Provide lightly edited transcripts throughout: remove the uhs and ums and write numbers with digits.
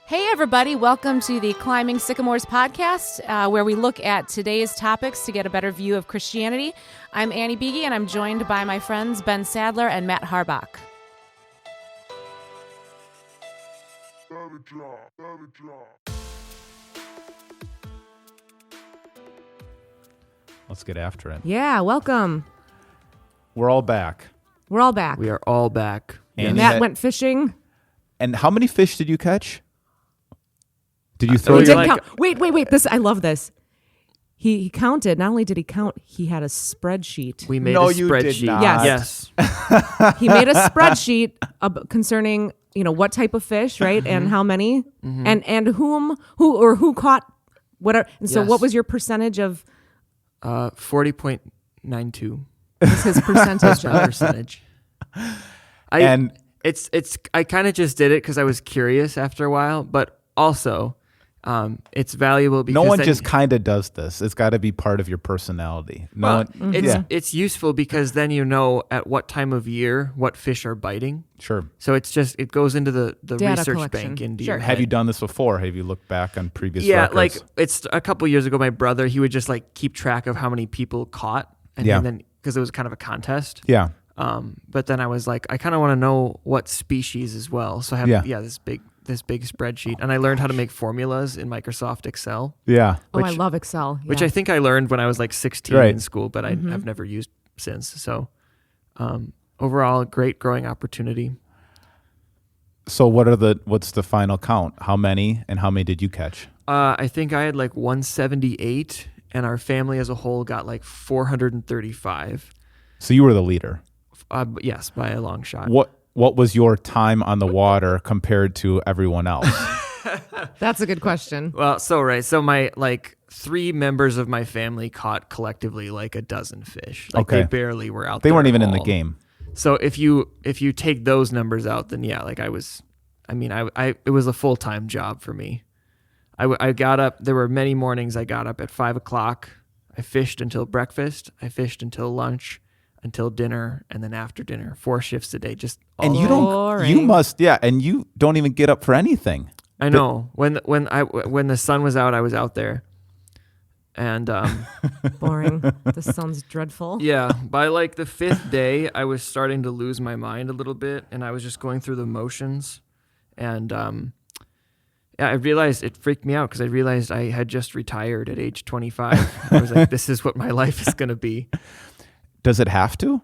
Hey, everybody. Welcome to the Climbing Sycamores podcast, where we look at today's topics to get a better view of Christianity. I'm Annie Beege, and I'm joined by my friends Ben Sadler and Matt Harbach. Let's get after it. Yeah, welcome. We're all back. We're all back. We are all back. And Matt went fishing. And how many fish did you catch? Did you throw He your... didn't count. Wait. I love this. He counted. Not only did he count, he had a spreadsheet. We made No, a you spreadsheet. did not. Yes. He made a spreadsheet concerning, what type of fish, right, and how many, and who caught whatever. And so, Yes. what was your percentage of? 40.92 Was his percentage of? percentage. And- I kind of just did it because I was curious after a while, but also it's valuable because No one then- just kind of does this. It's got to be part of your personality. It's useful because then you know at what time of year what fish are biting. Sure. So it goes into the Data research collection. bank into Sure. your Have head. you done this before? Have you looked back on previous Yeah, records? like it's a couple years ago. My brother, he would just like keep track of how many people caught, and Yeah. then because it was kind of a contest. Yeah. But then I was like, I kind of want to know what species as well. So I have this big spreadsheet, and I learned how to make formulas in Microsoft Excel, Yeah. I love Excel. which yeah. I think I learned when I was like 16 Right. in school, but I've never used since. So overall, a great growing opportunity. So what's the final count? How many and how many did you catch? I think I had like 178, and our family as a whole got like 435. So you were the leader. Yes, by a long shot. What was your time on the water compared to everyone else? That's a good question. Well, so my like 3 members of my family caught collectively like a dozen fish. Like Okay. they barely were out They there weren't at even in the all. game. So if you take those numbers out, then yeah, like it was a full-time job for me. I got up, there were many mornings I got up at 5:00. I fished until breakfast. I fished until lunch, until dinner, and then after dinner, 4 shifts a day. Just all And you Boring. and you don't even get up for anything. I know. When the sun was out, I was out there. And Boring. This sounds dreadful. yeah, by like the 5th day, I was starting to lose my mind a little bit, and I was just going through the motions. And I realized it freaked me out because I realized I had just retired at age 25. I was like, this is what my life is going to be. Does it have to?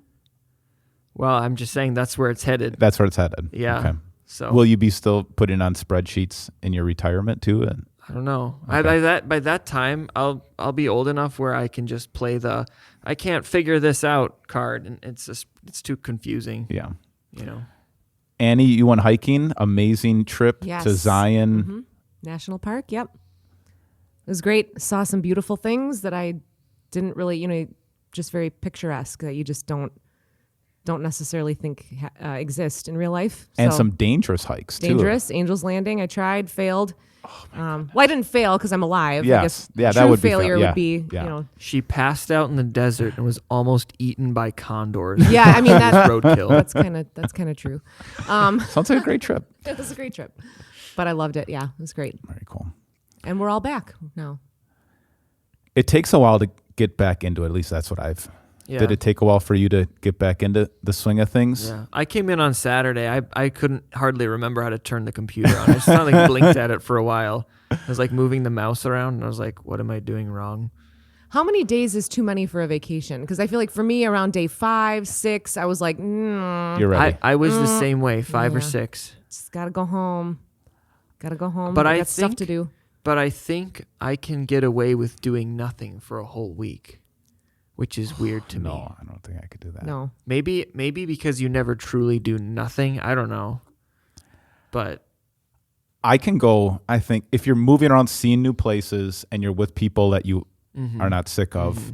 Well, I'm just saying that's where it's headed. That's where it's headed. Yeah. Okay. So Will you be still putting on spreadsheets in your retirement too? And I don't know. Okay. By that time, I'll be old enough where I can just play the I can't figure this out card, and it's too confusing. yeah. Annie, you went hiking. Amazing trip Yes. to Zion. Mhm. National Park. Yep. It was great. Saw some beautiful things that I didn't really, just very picturesque that you just don't necessarily think exist in real life. And So, some dangerous hikes too. dangerous. Angel's Landing. I tried, failed. Well, I didn't fail because I'm alive. I Yes. guess Yeah, that true would be failure yeah. would be, Yeah. she passed out in the desert and was almost eaten by condors. Yeah, I mean that. Roadkill. That's kind of true. Sounds like a great trip. It was a great trip, but I loved it. Yeah, it was great, Very cool. and we're all back now. It takes a while to get back into it. At least that's what I've. Yeah. Did it take a while for you to get back into the swing of things? Yeah, I came in on Saturday. I couldn't hardly remember how to turn the computer on. I just kind of like blinked at it for a while. I was like moving the mouse around, and I was like, "What am I doing wrong?" How many days is too many for a vacation? Because I feel like for me, around day 5, 6, I was like, You're ready. I was the same way, 5 or Yeah. 6. just gotta go home. Gotta go home. But I got stuff to think- do. But I think I can get away with doing nothing for a whole week, which is weird to me. No, I don't think I could do that. No, Maybe because you never truly do nothing. I don't know. But I can go. I think if you're moving around, seeing new places, and you're with people that you are not sick of,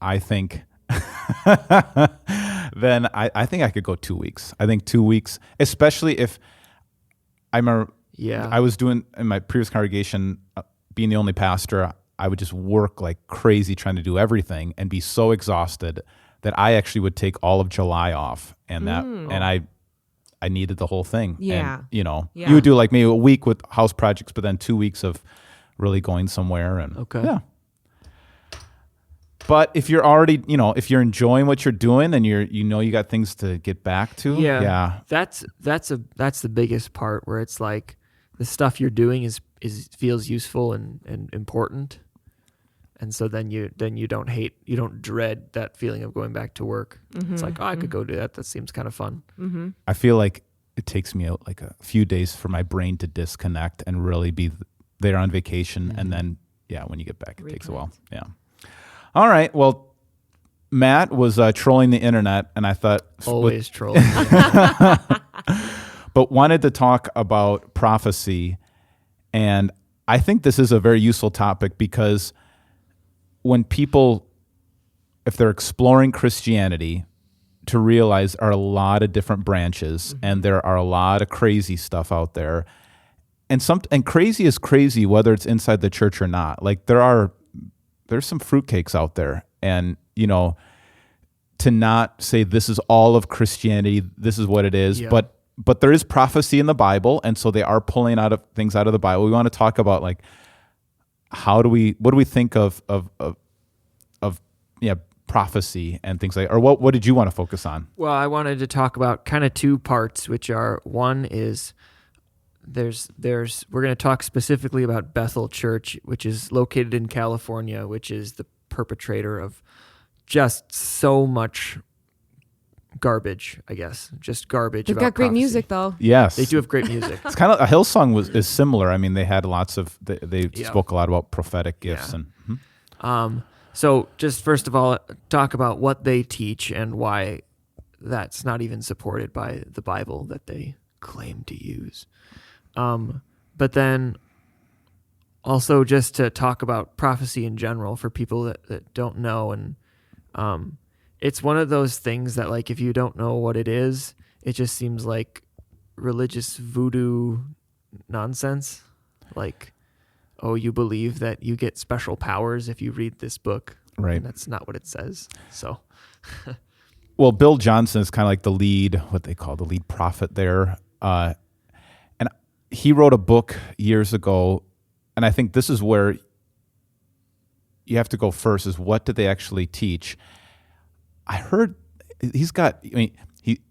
I think then I think I could go 2 weeks. I think 2 weeks, especially if yeah, I was doing in my previous congregation, being the only pastor, I would just work like crazy trying to do everything and be so exhausted that I actually would take all of July off, and I needed the whole thing. Yeah. And, you know, Yeah. you would do like maybe a week with house projects, but then 2 weeks of really going somewhere. And Okay. yeah. But if you're already, you know, if you're enjoying what you're doing and you got things to get back to. Yeah. That's the biggest part, where it's like the stuff you're doing is feels useful and important. And so then you don't dread that feeling of going back to work. It's like, I could go do that. That seems kind of fun. I feel like it takes me like a few days for my brain to disconnect and really be there on vacation. And then, when you get back, it takes a while. Yeah. All right. Well, Matt was trolling the internet, and I thought Always trolling. but wanted to talk about prophecy. And I think this is a very useful topic, because when people, if they're exploring Christianity, to realize there are a lot of different branches, and there are a lot of crazy stuff out there. And crazy is crazy whether it's inside the church or not. Like there's some fruitcakes out there, and you know, to not say this is all of Christianity, this is what it is, but there is prophecy in the Bible, and so they are pulling things out of the Bible. We want to talk about like what do we think of prophecy and things like, or what did you want to focus on? Well, I wanted to talk about kind of two parts, which are, one is we're going to talk specifically about Bethel Church, which is located in California, which is the perpetrator of just so much garbage, I guess. Just garbage. They've about got great prophecy. music, though. Yes, They do have great music. It's kind of a Hillsong is similar. I mean, they had lots of they Yeah. spoke a lot about prophetic gifts and So just first of all, talk about what they teach and why that's not even supported by the Bible that they claim to use. But then also just to talk about prophecy in general for people that don't know. And it's one of those things that, like, if you don't know what it is, it just seems like religious voodoo nonsense. Like, oh, you believe that you get special powers if you read this book. Right. And that's not what it says. So, Well, Bill Johnson is kind of like the lead prophet there. And he wrote a book years ago, and I think this is where you have to go first, is what did they actually teach? I heard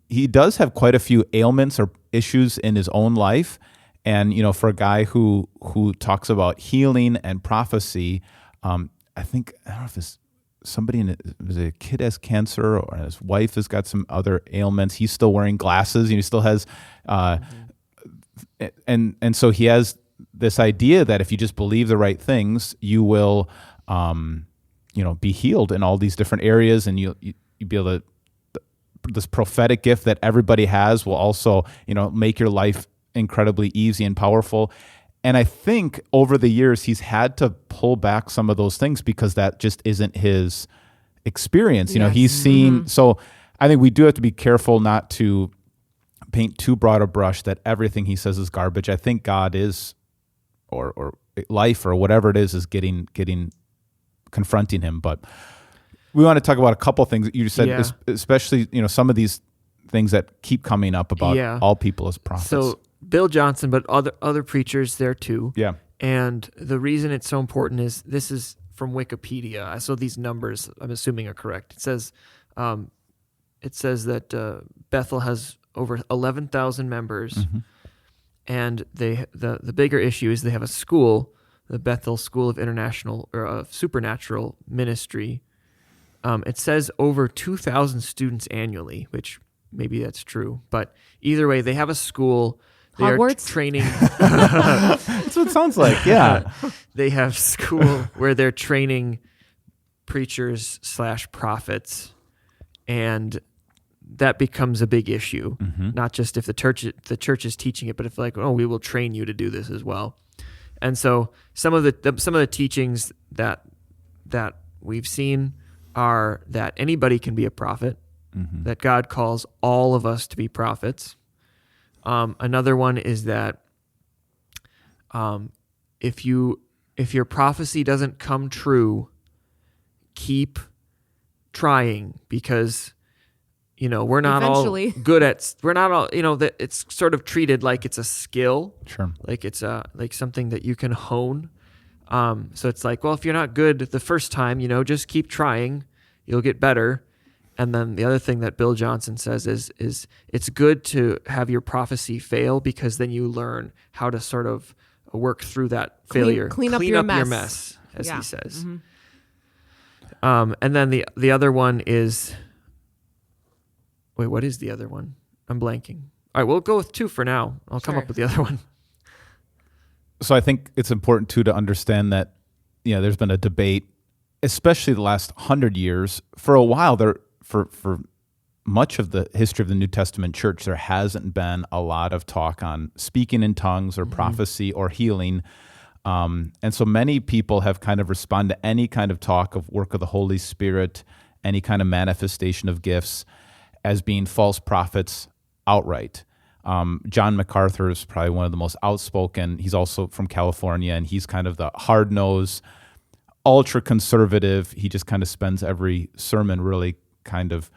he does have quite a few ailments or issues in his own life. And, you know, for a guy who talks about healing and prophecy, I don't know if it's a kid has cancer, or his wife has got some other ailments. He's still wearing glasses. He still has, and so he has this idea that if you just believe the right things, you will, be healed in all these different areas, and you be able to. This prophetic gift that everybody has will also, make your life incredibly easy and powerful. And I think over the years, he's had to pull back some of those things because that just isn't his experience. Yes. He's seen. So I think we do have to be careful not to paint too broad a brush that everything he says is garbage. I think God is, or life, or whatever it is getting confronting him. But we want to talk about a couple things that you said, especially, some of these things that keep coming up about all people as prophets. So Bill Johnson, but other preachers there too. Yeah. And the reason it's so important is, this is from Wikipedia. So these numbers, I'm assuming, are correct. It says that Bethel has over 11,000 members, and the bigger issue is they have a school, the Bethel School of International or Supernatural Ministry. It says over 2,000 students annually, which maybe that's true, but either way, they have a school. They Hogwarts? are training. That's what it sounds like. Yeah. They have school where they're training preachers / prophets, and that becomes a big issue. Not just if the church is teaching it, but if we will train you to do this as well. And so some of the teachings that we've seen are that anybody can be a prophet, that God calls all of us to be prophets. Another one is that if your prophecy doesn't come true, keep trying, because we're not Eventually. all good at, we're not all, that it's sort of treated like it's a skill, Sure. like it's like something that you can hone. So it's like, well, if you're not good the first time, just keep trying, you'll get better. And then the other thing that Bill Johnson says is it's good to have your prophecy fail, because then you learn how to sort of work through that failure, clean up your mess. as Yeah. he says. Mm-hmm. And then the other one is, wait, what is the other one? I'm blanking. All right, we'll go with 2 for now. I'll come Sure. up with the other one. So I think it's important too to understand that there's been a debate, especially the last 100 years. For a while there, for much of the history of the New Testament church, there hasn't been a lot of talk on speaking in tongues or prophecy or healing. And so many people have kind of responded to any kind of talk of work of the Holy Spirit, any kind of manifestation of gifts, as being false prophets outright. John MacArthur is probably one of the most outspoken. He's also from California, and he's kind of the hard-nosed, ultra-conservative. He just kind of spends every sermon really kind of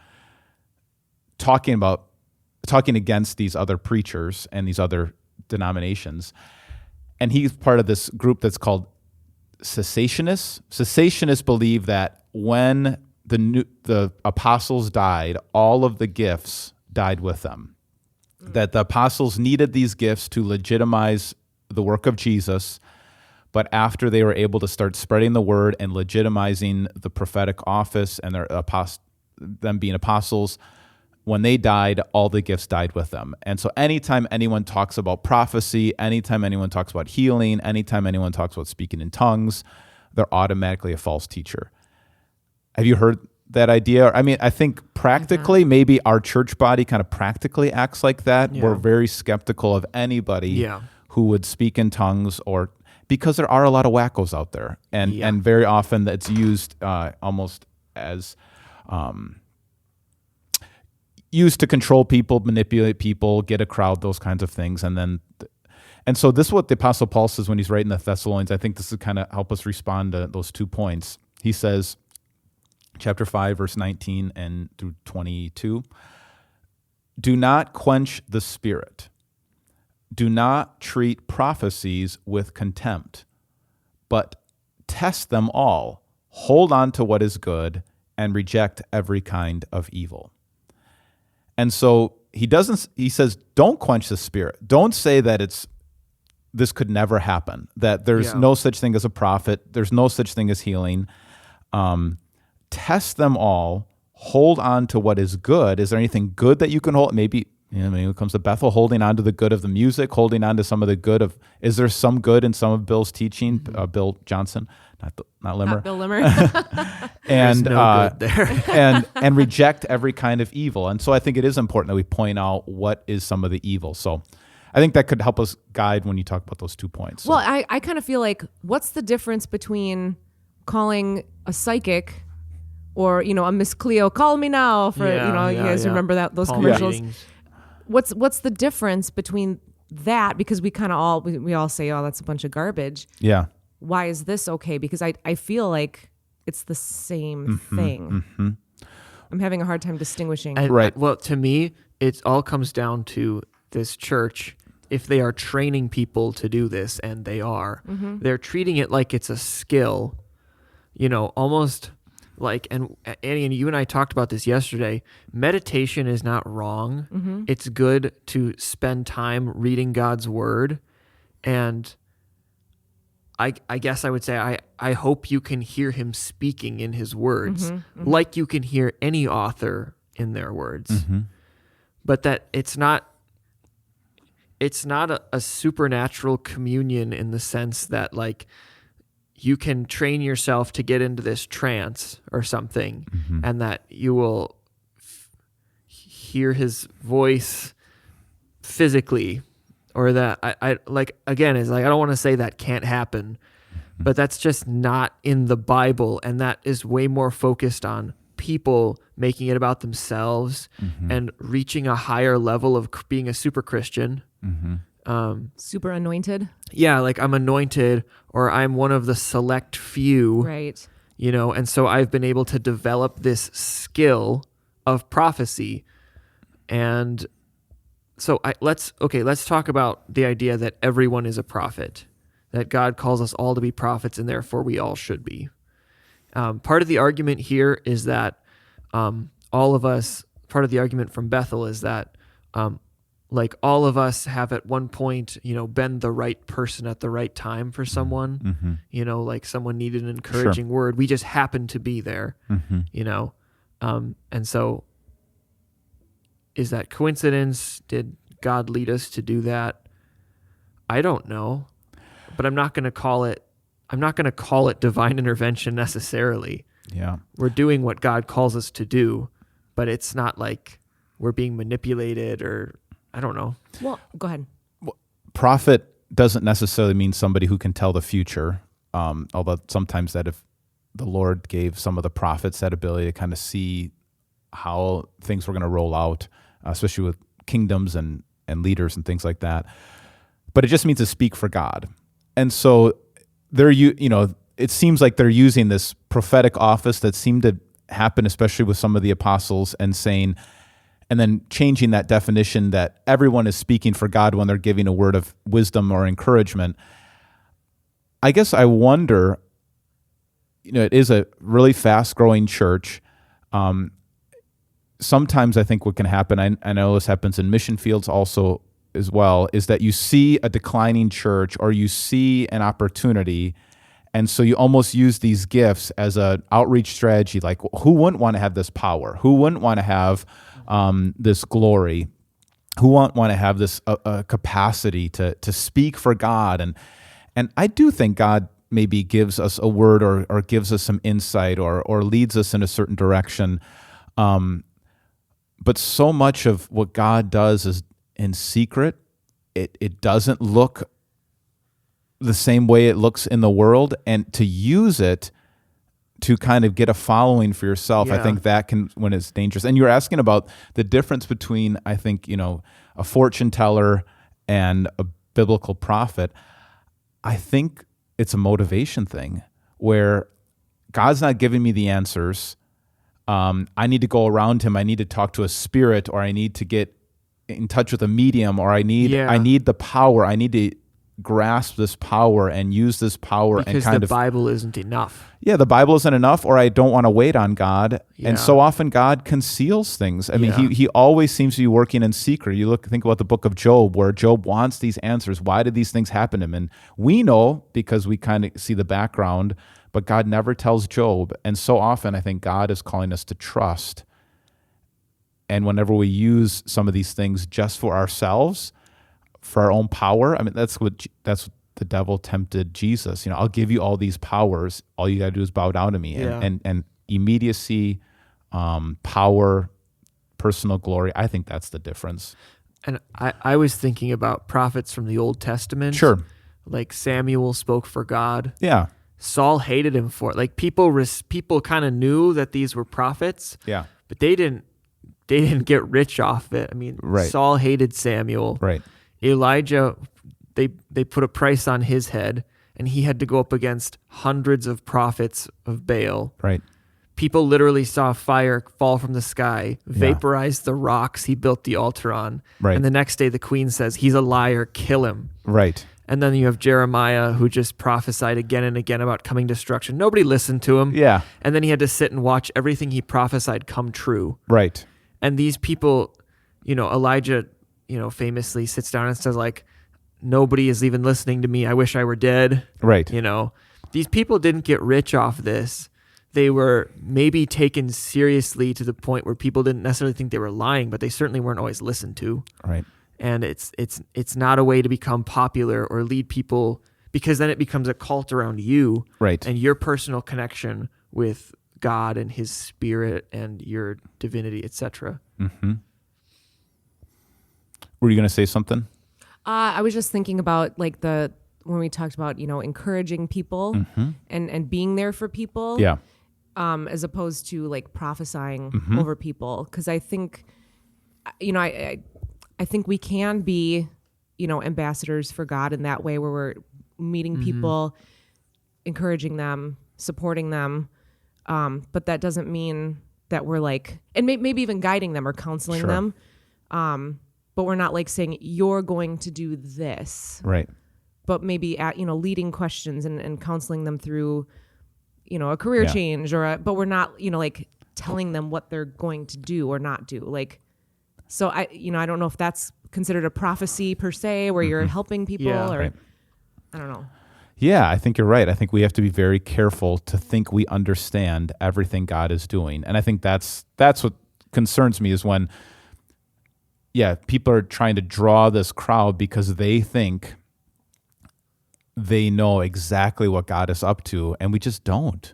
talking against these other preachers and these other denominations. And he's part of this group that's called cessationists. Cessationists believe that when the apostles died, all of the gifts died with them. That the apostles needed these gifts to legitimize the work of Jesus, but after they were able to start spreading the word and legitimizing the prophetic office and them being apostles, when they died, all the gifts died with them. And so anytime anyone talks about prophecy, anytime anyone talks about healing, anytime anyone talks about speaking in tongues, they're automatically a false teacher. Have you heard that idea? I mean, I think practically, maybe our church body kind of practically acts like that. Yeah. We're very skeptical of anybody who would speak in tongues, or because there are a lot of wackos out there. And very often it's used almost as used to control people, manipulate people, get a crowd, those kinds of things. And so this is what the Apostle Paul says when he's writing the Thessalonians. I think this is kind of help us respond to those 2 points. He says, chapter 5, verse 19 and through 22, do not quench the spirit. Do not treat prophecies with contempt, but test them all. Hold on to what is good and reject every kind of evil. And so he says, don't quench the spirit. Don't say that this could never happen, that there's no such thing as a prophet. There's no such thing as healing. Test them all. Hold on to what is good. Is there anything good that you can hold? Maybe, when it comes to Bethel, holding on to the good of the music, holding on to some of the good of, is there some good in some of Bill's teaching? Bill Johnson, not Limmer. Not Bill Limmer. And no good there. and reject every kind of evil. And so I think it is important that we point out what is some of the evil. So I think that could help us guide when you talk about those 2 points. So. Well, I kind of feel like, what's the difference between calling a psychic or, a Miss Cleo, call me now for, you guys remember those commercials? Meetings. What's the difference between that? Because we kind of we all say, oh, that's a bunch of garbage. Yeah. Why is this okay? Because I feel like it's the same thing. Mm-hmm. I'm having a hard time distinguishing. Right. Well, to me, it all comes down to this church. If they are training people to do this, and they are, they're treating it like it's a skill, almost like, and Annie, and you and I talked about this yesterday, meditation is not wrong. It's good to spend time reading God's word. And I guess I would say, I hope you can hear him speaking in his words, like you can hear any author in their words, but that it's not a supernatural communion in the sense that, like, you can train yourself to get into this trance or something, and that you will hear his voice physically, or that I like, again, is like, I don't want to say that can't happen, but that's just not in the Bible. And that is way more focused on people making it about themselves and reaching a higher level of being a super Christian. Super anointed. Yeah, like I'm anointed, or I'm one of the select few. Right. And so I've been able to develop this skill of prophecy, And so let's talk about the idea that everyone is a prophet, that God calls us all to be prophets, and therefore we all should be. Part of the argument here is that all of us, part of the argument from Bethel is that like all of us have at one point, been the right person at the right time for someone, like someone needed an encouraging word. We just happened to be there, and so is that coincidence? Did God lead us to do that? I don't know, but I'm not going to call it divine intervention necessarily. Yeah. We're doing what God calls us to do, but it's not like we're being manipulated or I don't know. Well, go ahead. Prophet doesn't necessarily mean somebody who can tell the future, although sometimes that if the Lord gave some of the prophets that ability to kind of see how things were going to roll out, especially with kingdoms and leaders and things like that. But it just means to speak for God. And so it seems like they're using this prophetic office that seemed to happen, especially with some of the apostles, and then changing that definition that everyone is speaking for God when they're giving a word of wisdom or encouragement. I guess I wonder, it is a really fast-growing church. Sometimes I think what can happen, I know this happens in mission fields also as well, is that you see a declining church or you see an opportunity, and so you almost use these gifts as an outreach strategy. Like, who wouldn't want to have this power? Who wouldn't want to have this glory? Who wouldn't want to have this capacity to speak for God? And I do think God maybe gives us a word or gives us some insight or leads us in a certain direction. But so much of what God does is in secret. It doesn't look the same way it looks in the world, and to use it to kind of get a following for yourself, I think that can, when it's dangerous. And you're asking about the difference between, I think, a fortune teller and a biblical prophet. I think it's a motivation thing where God's not giving me the answers. I need to go around him. I need to talk to a spirit, or I need to get in touch with a medium, or I need the power. I need to grasp this power and use this power because and the Bible isn't enough. Yeah, the Bible isn't enough, or I don't want to wait on God. Yeah. And so often God conceals things. I mean, he always seems to be working in secret. Think about the book of Job, where Job wants these answers. Why did these things happen to him? And we know because we kind of see the background, but God never tells Job. And so often I think God is calling us to trust. And whenever we use some of these things just for ourselves, for our own power, I mean, that's what the devil tempted Jesus. I'll give you all these powers. All you got to do is bow down to me. And immediacy, power, personal glory. I think that's the difference. And I was thinking about prophets from the Old Testament. Sure. Like Samuel spoke for God. Yeah. Saul hated him for it. Like people kind of knew that these were prophets. Yeah. But they didn't get rich off it. I mean, Right. Saul hated Samuel. Right. Elijah, they put a price on his head, and he had to go up against hundreds of prophets of Baal. Right. People literally saw fire fall from the sky, vaporize the rocks he built the altar on. Right. And the next day the queen says, he's a liar, kill him. Right. And then you have Jeremiah, who just prophesied again and again about coming destruction. Nobody listened to him. Yeah. And then he had to sit and watch everything he prophesied come true. Right. And these people, Elijah, famously sits down and says, like, nobody is even listening to me. I wish I were dead. Right. These people didn't get rich off this. They were maybe taken seriously to the point where people didn't necessarily think they were lying, but they certainly weren't always listened to. Right. And it's not a way to become popular or lead people, because then it becomes a cult around you. Right. And your personal connection with God and his spirit and your divinity, etc. Mm-hmm. Were you going to say something? I was just thinking about like when we talked about, encouraging people and being there for people. Yeah. As opposed to like prophesying over people. Cause I think, I think we can be, ambassadors for God in that way, where we're meeting people, encouraging them, supporting them. But that doesn't mean that we're like, and maybe even guiding them or counseling them. but we're not like saying you're going to do this, Right. but maybe at, leading questions and counseling them through, a career Yeah. change but we're not, like telling them what they're going to do or not do. Like, so I don't know if that's considered a prophecy per se, where you're helping people or Right. I don't know. Yeah, I think you're right. I think we have to be very careful to think we understand everything God is doing. And I think that's what concerns me is when, people are trying to draw this crowd because they think they know exactly what God is up to, and we just don't.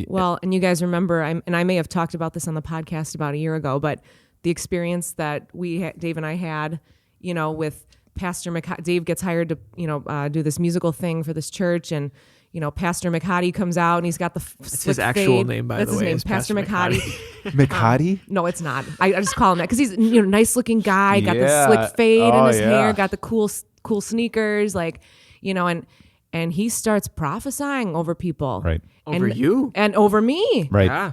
Well, and you guys remember, and I may have talked about this on the podcast about a year ago, but the experience that Dave and I had, with Pastor McHottie. Dave gets hired to, do this musical thing for this church, and Pastor McHottie comes out and he's got the That's his actual name, by the way. That's his name, is Pastor McHottie. McHottie? No, it's not. I just call him that because he's nice looking guy, got the Yeah. slick fade in Oh, his yeah. hair, got the cool sneakers, like and he starts prophesying over people, Right. Over you? and over me, Right. Yeah.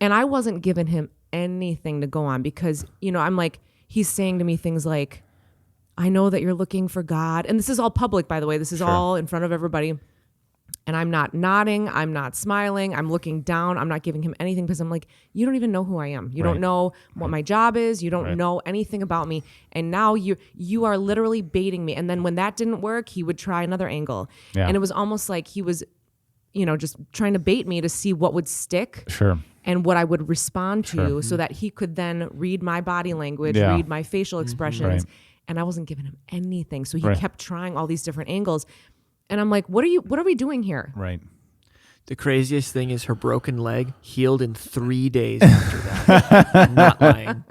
and I wasn't giving him anything to go on because I'm like, he's saying to me things like, I know that you're looking for God, and this is all public, by the way. This is all in front of everybody. And I'm not nodding. I'm not smiling. I'm looking down. I'm not giving him anything because I'm like, you don't even know who I am. You Right. don't know what my job is. You don't Right. know anything about me. And now you are literally baiting me. And then when that didn't work, he would try another angle. Yeah. And it was almost like he was, just trying to bait me to see what would stick Sure. and what I would respond to Sure. so that he could then read my body language, Yeah. read my facial expressions. Right. And I wasn't giving him anything. So he Right. kept trying all these different angles. And I'm like, what are we doing here? Right. The craziest thing is her broken leg healed in 3 days after that. I'm not lying.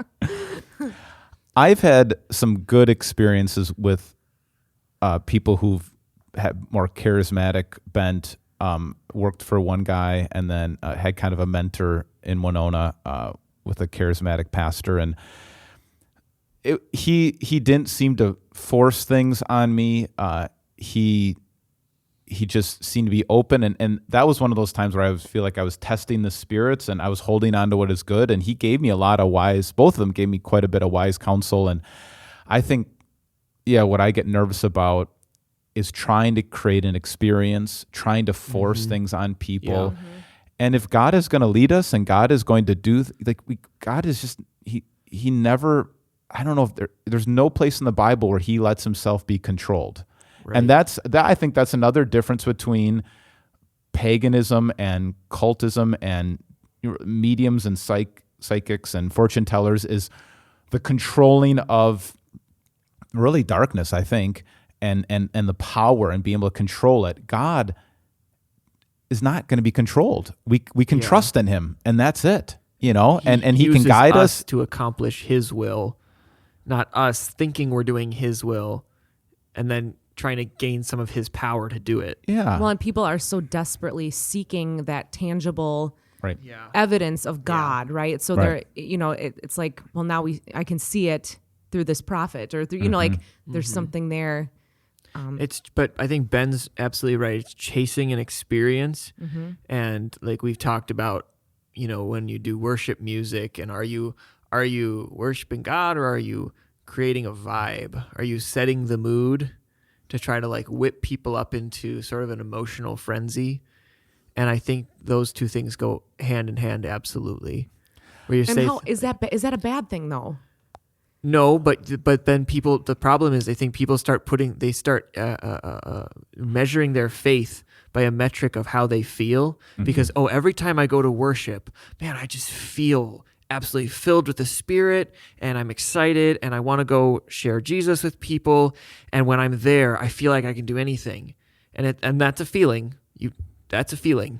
I've had some good experiences with people who've had more charismatic bent. Worked for one guy and then had kind of a mentor in Winona with a charismatic pastor, and he didn't seem to force things on me. He just seemed to be open, and that was one of those times where I feel like I was testing the spirits and I was holding on to what is good, and he gave me a lot of both of them gave me quite a bit of wise counsel. And I think, what I get nervous about is trying to create an experience, trying to force things on people. Yeah. And if God is going to lead us and God is going to do, God is just, he never, I don't know if there's no place in the Bible where he lets himself be controlled. Right. And I think that's another difference between paganism and cultism and mediums and psychics and fortune tellers is the controlling of really darkness, I think, and the power and being able to control it. God is not going to be controlled. We can trust in him, and that's it. And he can uses guide us. to accomplish his will, not us thinking we're doing his will and then trying to gain some of his power to do it. Yeah. Well, and people are so desperately seeking that tangible Right. Yeah. evidence of God, right? So Right. they're, it's like, well, now I can see it through this prophet or through, like there's something there. But I think Ben's absolutely right. It's chasing an experience. Mm-hmm. And like we've talked about, when you do worship music, and are you worshiping God, or are you creating a vibe? Are you setting the mood to try to like whip people up into sort of an emotional frenzy? And I think those two things go hand in hand, absolutely. Where you And say, how is that a bad thing though? no, but then people. The problem is, I think people start measuring their faith by a metric of how they feel. Because every time I go to worship, man, I just feel absolutely filled with the Spirit, and I'm excited, and I want to go share Jesus with people. And when I'm there, I feel like I can do anything, and that's a feeling. That's a feeling,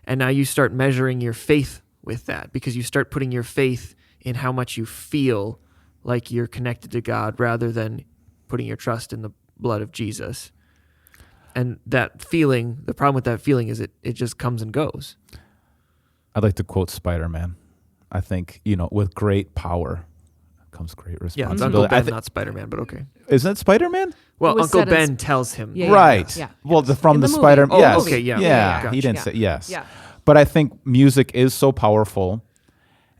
And now you start measuring your faith with that, because you start putting your faith in how much you feel like you're connected to God, rather than putting your trust in the blood of Jesus. And that feeling, the problem with that feeling is it just comes and goes. I'd like to quote Spider-Man. I think, with great power comes great Yeah, it's Uncle responsibility. Ben, not Spider-Man, but okay. Isn't it Spider-Man? Well, It was Uncle said in Ben tells him. Yeah, Right. yeah. Well, from In the the movie. Spider. Oh, Yes. okay, yeah. Yeah. Gotcha. He didn't Yeah. say yes. Yeah. But I think music is so powerful,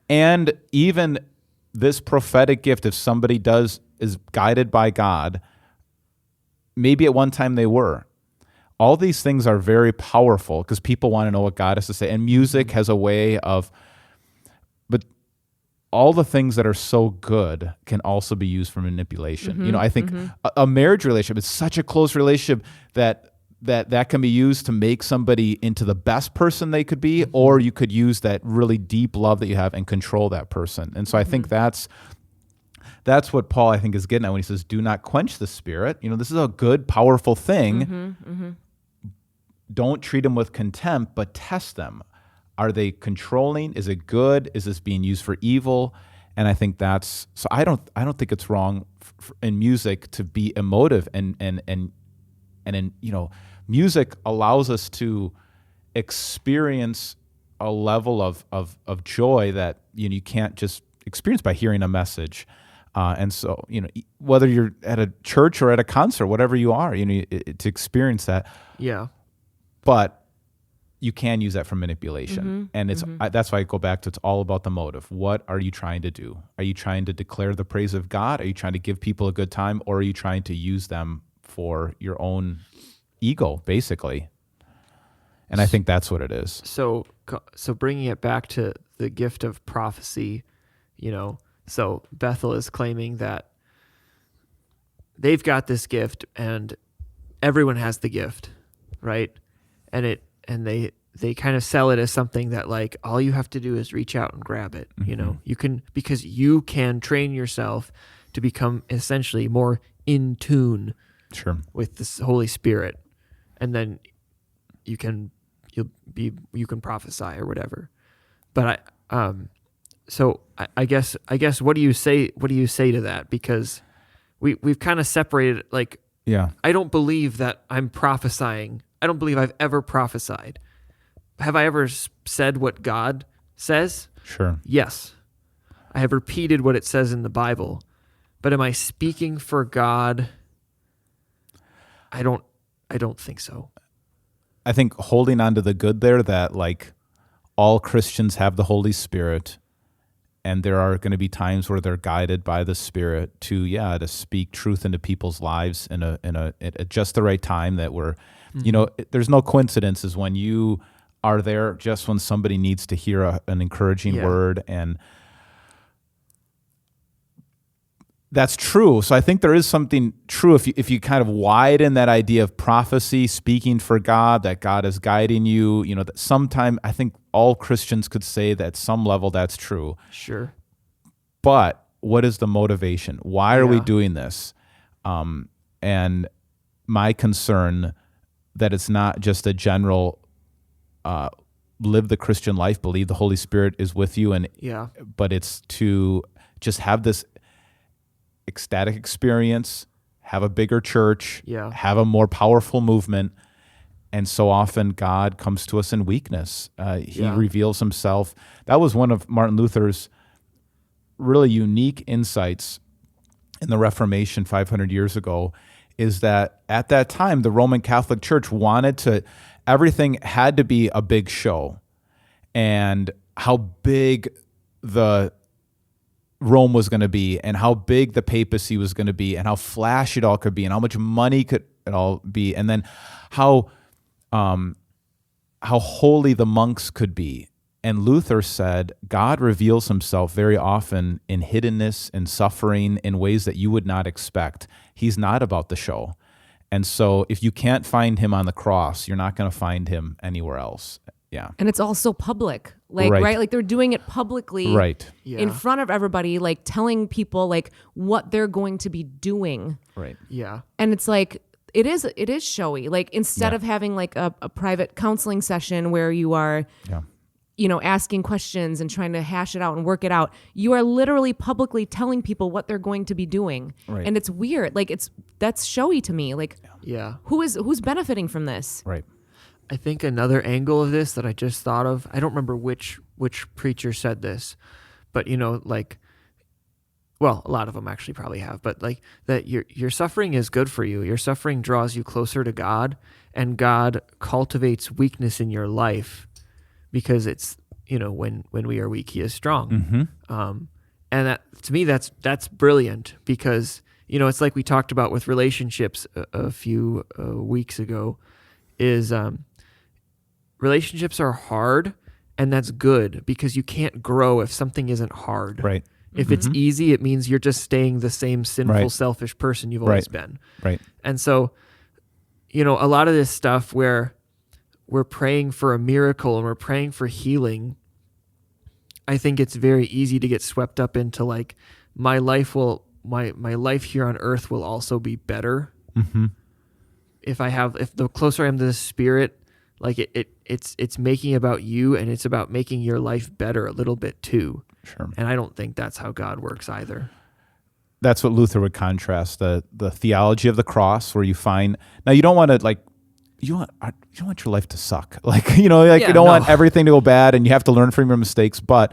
and even this prophetic gift, if somebody is guided by God, maybe at one time they were. All these things are very powerful because people want to know what God has to say. And music has a way of, but all the things that are so good can also be used for manipulation. I think a marriage relationship is such a close relationship that can be used to make somebody into the best person they could be, or you could use that really deep love that you have and control that person. And so I think that's what Paul, I think, is getting at when he says, do not quench the spirit. This is a good, powerful thing. Don't treat them with contempt, but test them. Are they controlling? Is it good? Is this being used for evil? And I think so I don't think it's wrong in music to be emotive and in, music allows us to experience a level of joy that you can't just experience by hearing a message. And so, whether you're at a church or at a concert, whatever you are, to experience that. Yeah. But you can use that for manipulation. And that's why I go back to, it's all about the motive. What are you trying to do? Are you trying to declare the praise of God? Are you trying to give people a good time? Or are you trying to use them for your own ego, basically? And I think that's what it is. So bringing it back to the gift of prophecy, so Bethel is claiming that they've got this gift and everyone has the gift, right? And they kind of sell it as something that, like, all you have to do is reach out and grab it. Because you can train yourself to become essentially more in tune with the Holy Spirit, and then you can prophesy or whatever. But I guess what do you say to that? Because we've kind of separated, like, I don't believe that I'm prophesying. I don't believe I've ever prophesied. Have I ever said what God says? Sure. Yes. I have repeated what it says in the Bible. But am I speaking for God? I don't think so. I think holding on to the good there, that, like, all Christians have the Holy Spirit, and there are going to be times where they're guided by the Spirit to speak truth into people's lives at just the right time, that we're, there's no coincidences when you are there just when somebody needs to hear an encouraging word, and that's true. So I think there is something true if you kind of widen that idea of prophecy, speaking for God, that God is guiding you, that sometime I think all Christians could say that at some level that's true. Sure. But what is the motivation? Why are we doing this? And my concern that it's not just a general live the Christian life, believe the Holy Spirit is with you, but it's to just have this ecstatic experience, have a bigger church, have a more powerful movement. And so often God comes to us in weakness. He reveals himself. That was one of Martin Luther's really unique insights in the Reformation 500 years ago, is that at that time, the Roman Catholic Church everything had to be a big show. And how big the Rome was going to be, and how big the papacy was going to be, and how flashy it all could be, and how much money could it all be, and then how holy the monks could be. And Luther said, God reveals himself very often in hiddenness and suffering in ways that you would not expect. He's not about the show. And so if you can't find him on the cross, you're not going to find him anywhere else. Yeah. And it's also public, right? Like, they're doing it publicly, in front of everybody, like, telling people, like, what they're going to be doing. Right. Yeah. And it's like, it is showy. Like, instead of having, like, a private counseling session where you are, asking questions and trying to hash it out and work it out, you are literally publicly telling people what they're going to be doing. Right. And it's weird. Like, that's showy to me. Like, who's benefiting from this? Right. I think another angle of this that I just thought of, I don't remember which preacher said this, but well, a lot of them actually probably have, but like that your suffering is good for you. Your suffering draws you closer to God, and God cultivates weakness in your life, because it's, when we are weak, he is strong. And to me, that's brilliant, because, it's like we talked about with relationships a few weeks ago, is relationships are hard, and that's good, because you can't grow if something isn't hard. Right. If it's easy, it means you're just staying the same sinful, Right. selfish person you've always been. Right. And so, a lot of this stuff where we're praying for a miracle and we're praying for healing, I think it's very easy to get swept up into like, my life here on earth will also be better. Mm-hmm. If the closer I am to the Spirit, like it's making about you, and it's about making your life better a little bit too. Sure. And I don't think that's how God works either. That's what Luther would contrast, the theology of the cross, where you find, now you don't want to like, you don't want your life to suck. Like, you don't want everything to go bad, and you have to learn from your mistakes. But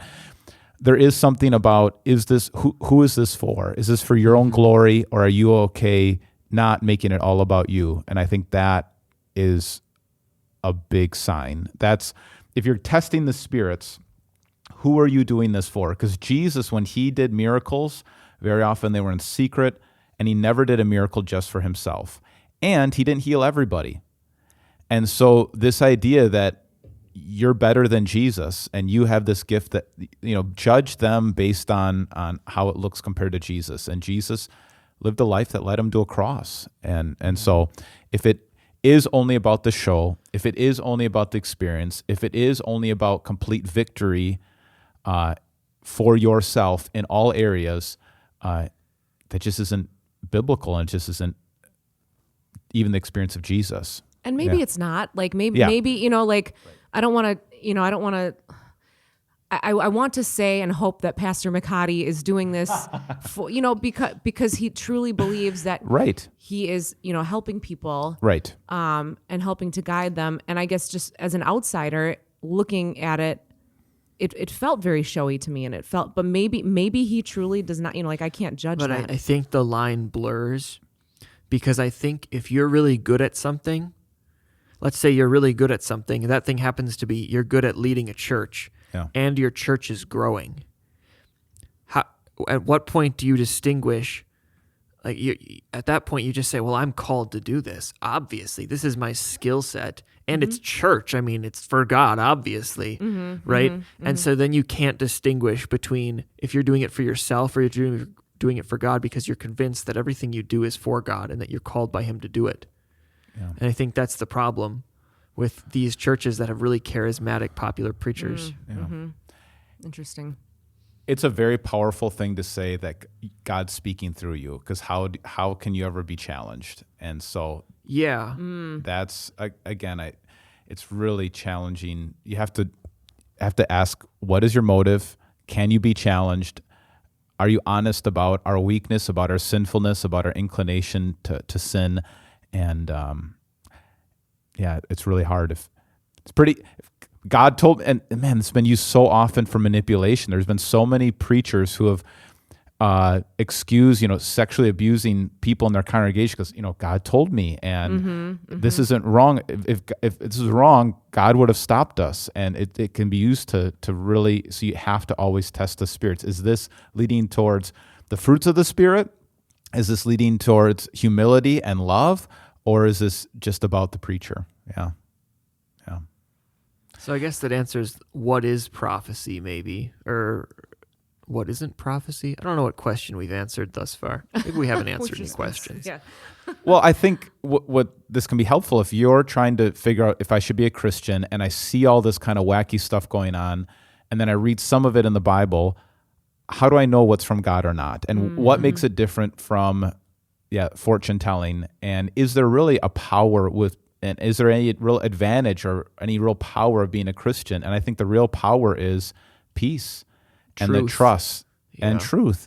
there is something about, who is this for? Is this for your own glory, or are you okay not making it all about you? And I think that is a big sign. That's, if you're testing the spirits, who are you doing this for? Because Jesus, when he did miracles, very often they were in secret, and he never did a miracle just for himself. And he didn't heal everybody. And so this idea that you're better than Jesus, and you have this gift that, judge them based on how it looks compared to Jesus. And Jesus lived a life that led him to a cross. And so if it is only about the show, if it is only about the experience, if it is only about complete victory for yourself in all areas, that just isn't biblical, and it just isn't even the experience of Jesus. And maybe it's not, like, maybe, like, I don't want to, I want to say and hope that Pastor McCarty is doing this for, because he truly believes that Right. he is, helping people, Right. and helping to guide them. And I guess just as an outsider looking at it, it felt very showy to me, and but maybe he truly does not, like, I can't judge But that. I think the line blurs, because I think if you're really good at something, let's say you're really good at something, and that thing happens to be you're good at leading a church, and your church is growing. At what point do you distinguish? Like, at that point, you just say, well, I'm called to do this. Obviously, this is my skill set, and it's church. I mean, it's for God, obviously, right? And so then you can't distinguish between if you're doing it for yourself or you're doing it for God, because you're convinced that everything you do is for God and that you're called by him to do it. Yeah. And I think that's the problem with these churches that have really charismatic, popular preachers. Interesting. It's a very powerful thing to say that God's speaking through you, because how can you ever be challenged? And so that's, again, it's really challenging. You have to ask, what is your motive? Can you be challenged? Are you honest about our weakness, about our sinfulness, about our inclination to sin? And it's really hard. If God told, and man, it's been used so often for manipulation. There's been so many preachers who have excused, sexually abusing people in their congregation because, God told me, and this isn't wrong. If this is wrong, God would have stopped us. And it can be used to really, so you have to always test the spirits. Is this leading towards the fruits of the Spirit? Is this leading towards humility and love? Or is this just about the preacher? Yeah. So I guess that answers what is prophecy, maybe, or what isn't prophecy. I don't know what question we've answered thus far. Maybe we haven't answered any questions. Yeah. Well, I think what this can be helpful if you're trying to figure out if I should be a Christian, and I see all this kind of wacky stuff going on, and then I read some of it in the Bible. How do I know what's from God or not? And what makes it different from fortune telling? And is there really a power and is there any real advantage or any real power of being a Christian? And I think the real power is peace and the trust and truth.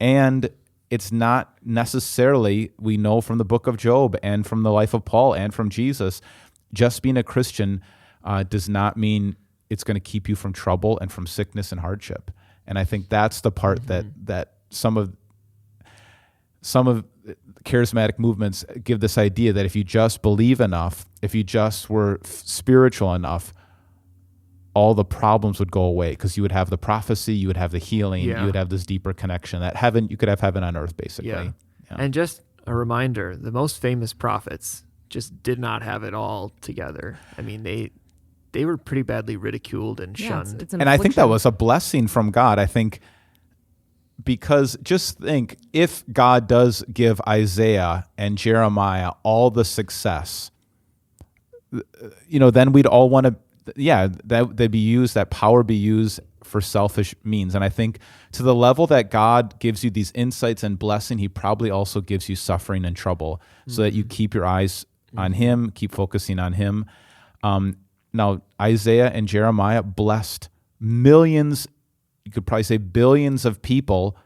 And it's not necessarily, we know from the book of Job and from the life of Paul and from Jesus, just being a Christian does not mean it's going to keep you from trouble and from sickness and hardship. And I think that's the part that some of charismatic movements give this idea that if you just believe enough, if you just were spiritual enough, all the problems would go away because you would have the prophecy, you would have the healing, Yeah. you would have this deeper connection that heaven, you could have heaven on earth basically. Yeah. Yeah. And just a reminder, the most famous prophets just did not have it all together. I mean, they were pretty badly ridiculed and Yeah, shunned. it's an And I think that affliction. was a blessing from God. I think because just think if God does give Isaiah and Jeremiah all the success, then we'd all want to, that they'd be used, that power be used for selfish means. And I think to the level that God gives you these insights and blessing, he probably also gives you suffering and trouble so that you keep your eyes on him, keep focusing on him. Now, Isaiah and Jeremiah blessed millions, you could probably say billions of people,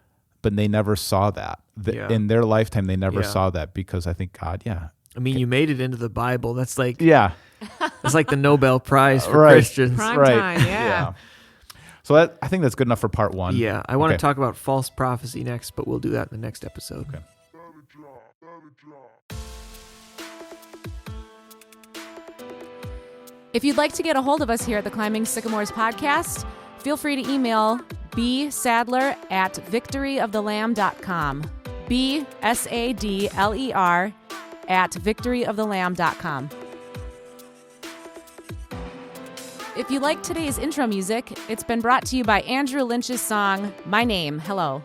but they never saw that. Yeah. In their lifetime, they never Yeah. saw that because I think God, I mean, you made it into the Bible. That's like Yeah. It's like the Nobel Prize for Right. Christians. Prime Right. time, yeah. So I think that's good enough for part one. Yeah, I want to Okay. talk about false prophecy next, but we'll do that in the next episode. Okay. If you'd like to get a hold of us here at the Climbing Sycamores podcast, feel free to email bsadler@victoryofthelamb.com. BSADLER @victoryofthelamb.com. If you like today's intro music, it's been brought to you by Andrew Lynch's song, My Name, Hello.